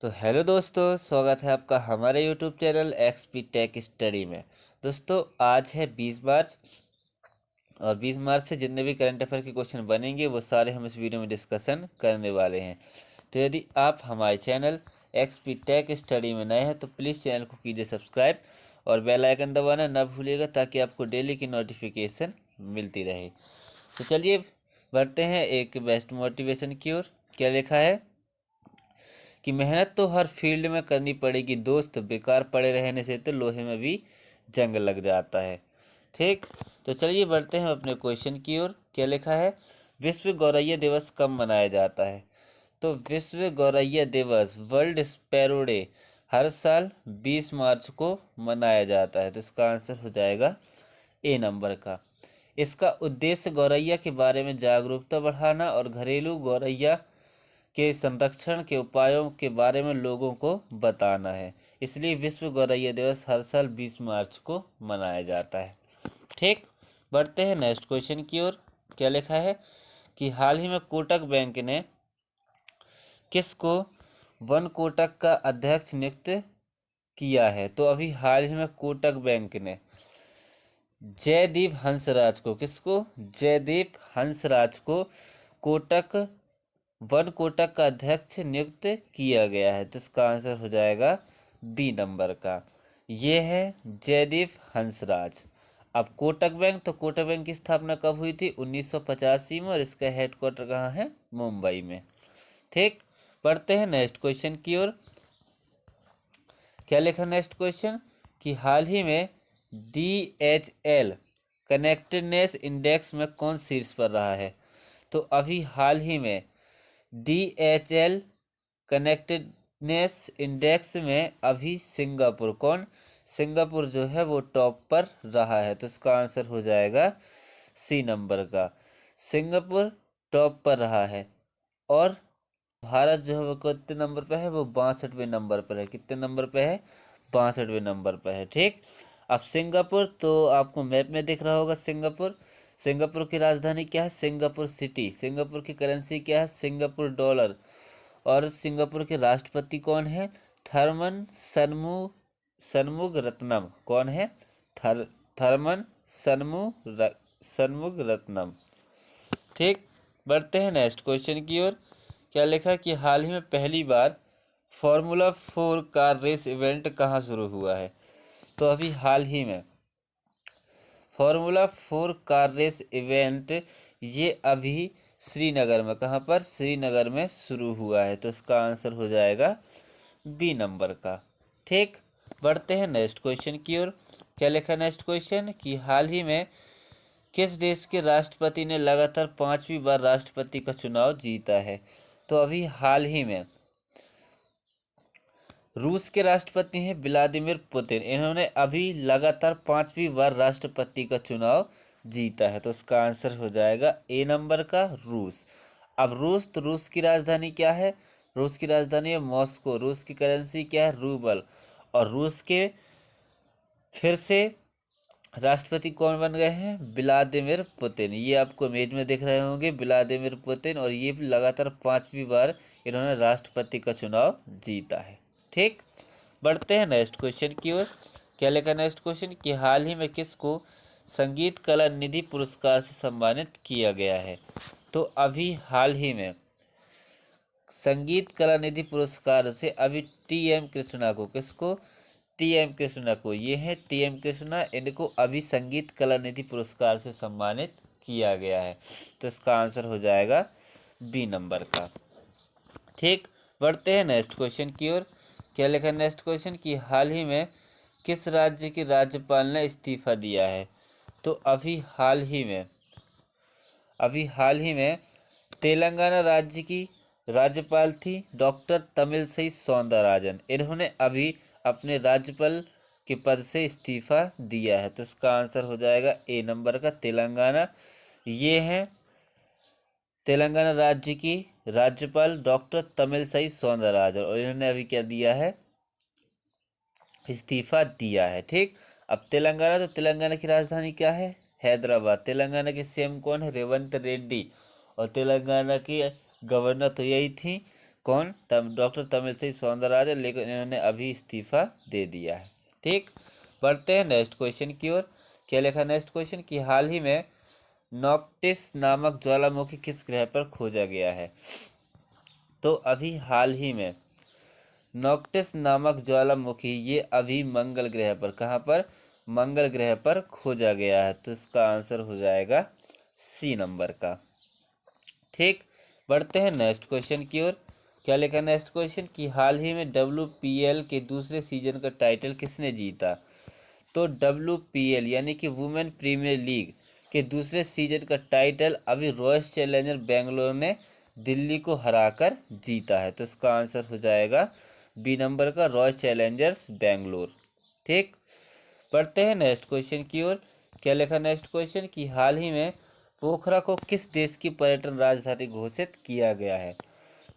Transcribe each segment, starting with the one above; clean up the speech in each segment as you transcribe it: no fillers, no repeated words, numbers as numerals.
तो हेलो दोस्तों, स्वागत है आपका हमारे YouTube channel XP tech study में। दोस्तों आज है 20 मार्च और 20 मार्च से जितने भी करंट अफेयर के क्वेश्चन बनेंगे वो सारे हम इस वीडियो में डिस्कशन करने वाले हैं। तो यदि आप हमारे चैनल एक्सपी टेक स्टडी में नए हैं तो प्लीज़ चैनल को कीजिए सब्सक्राइब और बेल आइकन दबाना ना भूलिएगा ताकि आपको डेली की नोटिफिकेशन मिलती रहे। तो चलिए बढ़ते हैं एक बेस्ट मोटिवेशन की ओर। क्या लिखा है कि मेहनत तो हर फील्ड में करनी पड़ेगी दोस्त, बेकार पड़े रहने से तो लोहे में भी जंग लग जाता है। ठीक, तो चलिए बढ़ते हैं अपने क्वेश्चन की ओर। क्या लिखा है, विश्व गौरैया दिवस कब मनाया जाता है? तो विश्व गौरैया दिवस, वर्ल्ड स्पैरो डे, हर साल 20 मार्च को मनाया जाता है। तो इसका आंसर हो जाएगा ए नंबर का। इसका उद्देश्य गौरैया के बारे में जागरूकता बढ़ाना और घरेलू गौरैया के संरक्षण के उपायों के बारे में लोगों को बताना है। इसलिए विश्व गौरैया दिवस हर साल 20 मार्च को मनाया जाता है। ठीक, बढ़ते हैं नेक्स्ट क्वेश्चन की ओर। क्या लिखा है कि हाल ही में कोटक बैंक ने किसको वन कोटक का अध्यक्ष नियुक्त किया है? तो अभी हाल ही में कोटक बैंक ने जयदीप हंसराज को, किसको? जयदीप हंसराज को कोटक वन कोटक का अध्यक्ष नियुक्त किया गया है। तो इसका आंसर हो जाएगा बी नंबर का। ये है जयदीप हंसराज। अब कोटक बैंक, तो कोटक बैंक की स्थापना कब हुई थी? 1985 में, और इसका हेडक्वार्टर कहाँ है? मुंबई में। ठीक, पढ़ते हैं नेक्स्ट क्वेश्चन की ओर। क्या लिखा नेक्स्ट क्वेश्चन कि हाल ही में DHL कनेक्टेडनेस इंडेक्स में कौन शीर्ष पर रहा है? तो अभी हाल ही में DHL कनेक्टेडनेस इंडेक्स में अभी सिंगापुर, कौन? सिंगापुर जो है वो टॉप पर रहा है। तो इसका आंसर हो जाएगा सी नंबर का। सिंगापुर टॉप पर रहा है और भारत जो है वो कितने नंबर पे है? वो 62वें नंबर पर है। कितने नंबर पे है? 62वें नंबर पर है। ठीक, अब सिंगापुर तो आपको मैप में दिख रहा होगा। सिंगापुर, सिंगापुर की राजधानी क्या है? Singapore city. सिंगापुर की करेंसी क्या है? Singapore dollar. और सिंगापुर के राष्ट्रपति कौन है? थर्मन सनमुगरत्नम। कौन है? थर्मन सनमुगरत्नम। ठीक, बढ़ते हैं नेक्स्ट क्वेश्चन की ओर। क्या लिखा कि हाल ही में पहली बार फार्मूला 4 कार रेस इवेंट कहाँ शुरू हुआ है? तो अभी हाल ही में फार्मूला 4 कार रेस इवेंट ये अभी श्रीनगर में, कहाँ पर? श्रीनगर में शुरू हुआ है। तो इसका आंसर हो जाएगा बी नंबर का। ठीक, बढ़ते हैं नेक्स्ट क्वेश्चन की ओर। क्या लिखा नेक्स्ट क्वेश्चन कि हाल ही में किस देश के राष्ट्रपति ने लगातार 5वीं बार राष्ट्रपति का चुनाव जीता है? तो अभी हाल ही में रूस के राष्ट्रपति हैं व्लादिमीर पुतिन। इन्होंने अभी लगातार 5वीं बार राष्ट्रपति का चुनाव जीता है। तो इसका आंसर हो जाएगा ए नंबर का, रूस। अब रूस, तो रूस की राजधानी क्या है? रूस की राजधानी है मॉस्को। रूस की करेंसी क्या है? रूबल। और रूस के फिर से राष्ट्रपति कौन बन गए हैं? Vladimir Putin. ये आपको इमेज में दिख रहे होंगे, व्लादिमीर पुतिन। और ये लगातार 5वीं बार इन्होंने राष्ट्रपति का चुनाव जीता है। ठीक, बढ़ते हैं नेक्स्ट क्वेश्चन की ओर। क्या लिखा नेक्स्ट क्वेश्चन कि हाल ही में किसको संगीत कला निधि पुरस्कार से सम्मानित किया गया है? तो अभी हाल ही में संगीत कला निधि पुरस्कार से अभी TM कृष्णा को, किसको? TM कृष्णा को। ये है TM कृष्णा, इनको अभी संगीत कला निधि पुरस्कार से सम्मानित किया गया है। तो इसका आंसर हो जाएगा बी नंबर का। ठीक, बढ़ते हैं नेक्स्ट क्वेश्चन की ओर। क्या लिखा है नेक्स्ट क्वेश्चन कि हाल ही में किस राज्य के राज्यपाल ने इस्तीफा दिया है? तो अभी हाल ही में तेलंगाना राज्य की राज्यपाल थी डॉक्टर तमिलसई सौंदरराजन। इन्होंने अभी अपने राज्यपाल के पद से इस्तीफा दिया है। तो इसका आंसर हो जाएगा ए नंबर का, तेलंगाना। ये है तेलंगाना राज्य की राज्यपाल डॉक्टर तमिलसई सौंदरराजन, और इन्होंने अभी क्या दिया है? इस्तीफा दिया है। ठीक, अब तेलंगाना, तो तेलंगाना की राजधानी क्या है? हैदराबाद। तेलंगाना के सीएम कौन है? रेवंत रेड्डी। और तेलंगाना की गवर्नर तो यही थी कौन? डॉक्टर तमिलसाई सौंदरराजन, लेकिन इन्होंने अभी इस्तीफा दे दिया है। ठीक, बढ़ते हैं नेक्स्ट क्वेश्चन की ओर। क्या लिखा नेक्स्ट क्वेश्चन कि हाल ही में नॉक्टिस नामक ज्वालामुखी किस ग्रह पर खोजा गया है? तो अभी हाल ही में नॉक्टिस नामक ज्वालामुखी ये अभी मंगल ग्रह पर, कहाँ पर? मंगल ग्रह पर खोजा गया है। तो इसका आंसर हो जाएगा सी नंबर का। ठीक, बढ़ते हैं नेक्स्ट क्वेश्चन की ओर। क्या लिखा नेक्स्ट क्वेश्चन कि हाल ही में WPL के दूसरे सीजन का टाइटल किसने जीता? तो WPL यानी कि वुमेन प्रीमियर लीग के दूसरे सीजन का टाइटल अभी रॉयल चैलेंजर बेंगलोर ने दिल्ली को हराकर जीता है। तो इसका आंसर हो जाएगा बी नंबर का, रॉयल चैलेंजर्स बेंगलोर। ठीक, पढ़ते हैं नेक्स्ट क्वेश्चन की ओर। क्या लिखा नेक्स्ट क्वेश्चन कि हाल ही में पोखरा को किस देश की पर्यटन राजधानी घोषित किया गया है?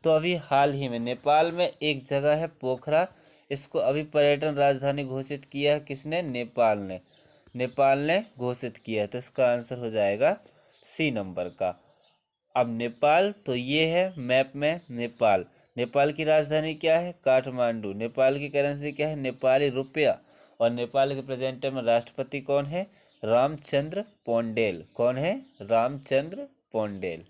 तो अभी हाल ही में नेपाल में एक जगह है पोखरा, इसको अभी पर्यटन राजधानी घोषित किया है किसने? नेपाल ने घोषित किया है। तो इसका आंसर हो जाएगा सी नंबर का। अब नेपाल, तो ये है मैप में नेपाल। नेपाल की राजधानी क्या है? काठमांडू। नेपाल की करेंसी क्या है? नेपाली रुपया। और नेपाल के प्रेजेंट में राष्ट्रपति कौन है? रामचंद्र पौंडेल। कौन है? रामचंद्र पौंडेल।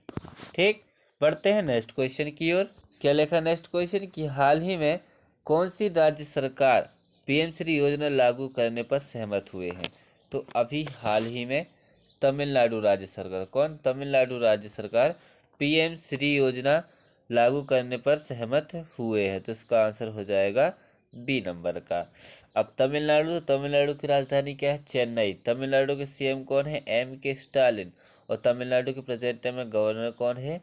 ठीक, बढ़ते हैं नेक्स्ट क्वेश्चन की ओर। क्या लिखा नेक्स्ट क्वेश्चन कि हाल ही में कौन सी राज्य सरकार PM श्री योजना लागू करने पर सहमत हुए हैं? तो अभी हाल ही में तमिलनाडु राज्य सरकार, कौन? तमिलनाडु राज्य सरकार PM श्री योजना लागू करने पर सहमत हुए हैं। तो इसका आंसर हो जाएगा बी नंबर का। अब तमिलनाडु की राजधानी क्या है? चेन्नई। तमिलनाडु के CM कौन है? MK Stalin. और तमिलनाडु के प्रेजेंट में गवर्नर कौन है?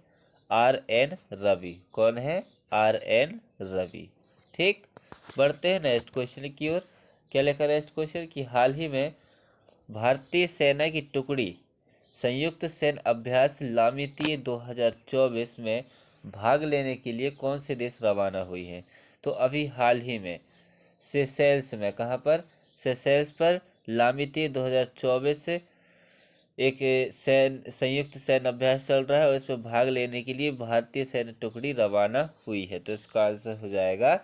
RN रवि। कौन है? RN रवि। ठीक, बढ़ते हैं नेक्स्ट क्वेश्चन की ओर। क्या लिखा नेक्स्ट क्वेश्चन कि हाल ही में भारतीय सेना की टुकड़ी संयुक्त सैन्य अभ्यास लामितीय 2024 में भाग लेने के लिए कौन से देश रवाना हुई है? तो अभी हाल ही में सेशेल्स में, कहाँ पर? सेशेल्स पर लामितीय 2024 से एक संयुक्त सैन्य अभ्यास चल रहा है और इसमें भाग लेने के लिए भारतीय सैन्य टुकड़ी रवाना हुई है। तो इसका आंसर हो जाएगा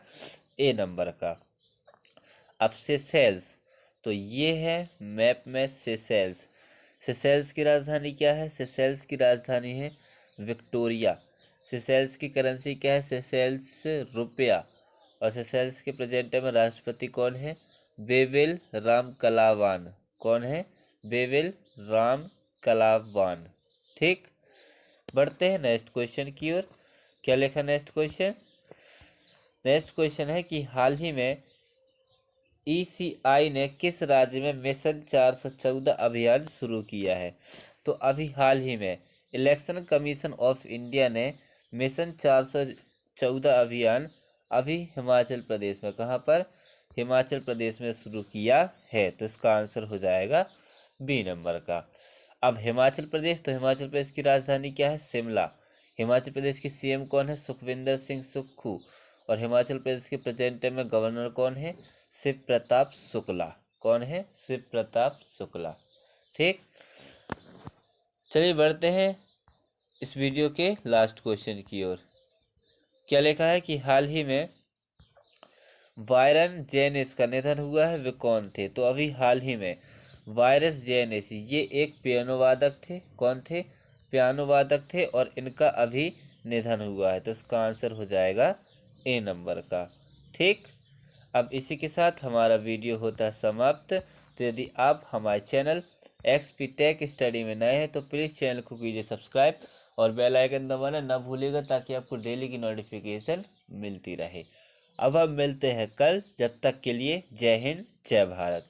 ए नंबर का। अब सेशेल्स, तो ये है मैप में सेशेल्स। सेशेल्स की राजधानी क्या है? सेशेल्स की राजधानी है विक्टोरिया। सेशेल्स की करेंसी क्या है? सेशेल्स रुपया। और सेशेल्स के प्रेजेंट में राष्ट्रपति कौन है? बेविल राम कलावान। कौन है? बेविल राम कलावान। ठीक, बढ़ते हैं नेक्स्ट क्वेश्चन की ओर। क्या लिखा नेक्स्ट क्वेश्चन? नेक्स्ट क्वेश्चन है कि हाल ही में ECI ने किस राज्य में मिशन 414 अभियान शुरू किया है? तो अभी हाल ही में इलेक्शन कमीशन ऑफ इंडिया ने मिशन 414 अभियान अभी हिमाचल प्रदेश में, कहाँ पर? हिमाचल प्रदेश में शुरू किया है। तो इसका आंसर हो जाएगा बी नंबर का। अब हिमाचल प्रदेश, तो हिमाचल प्रदेश की राजधानी क्या है? शिमला। हिमाचल प्रदेश की CM कौन है? सुखविंदर सिंह सुक्खू। और हिमाचल प्रदेश के प्रेजेंट में गवर्नर कौन है? शिव प्रताप शुक्ला। कौन है? शिव प्रताप शुक्ला। ठीक, चलिए बढ़ते हैं इस वीडियो के लास्ट क्वेश्चन की ओर। क्या लिखा है कि हाल ही में वायरन जेनिस का निधन हुआ है, वे कौन थे? तो अभी हाल ही में वायरस जेनिस ये एक पियानो वादक थे। कौन थे? पियानो वादक थे और इनका अभी निधन हुआ है। तो इसका आंसर हो जाएगा ए नंबर का। ठीक, अब इसी के साथ हमारा वीडियो होता है समाप्त। तो यदि आप हमारे चैनल XP टेक स्टडी में नए हैं तो प्लीज़ चैनल को कीजिए सब्सक्राइब और बेल आइकन दबाना ना भूलिएगा, ताकि आपको डेली की नोटिफिकेशन मिलती रहे। अब हम मिलते हैं कल, जब तक के लिए जय हिंद जय भारत।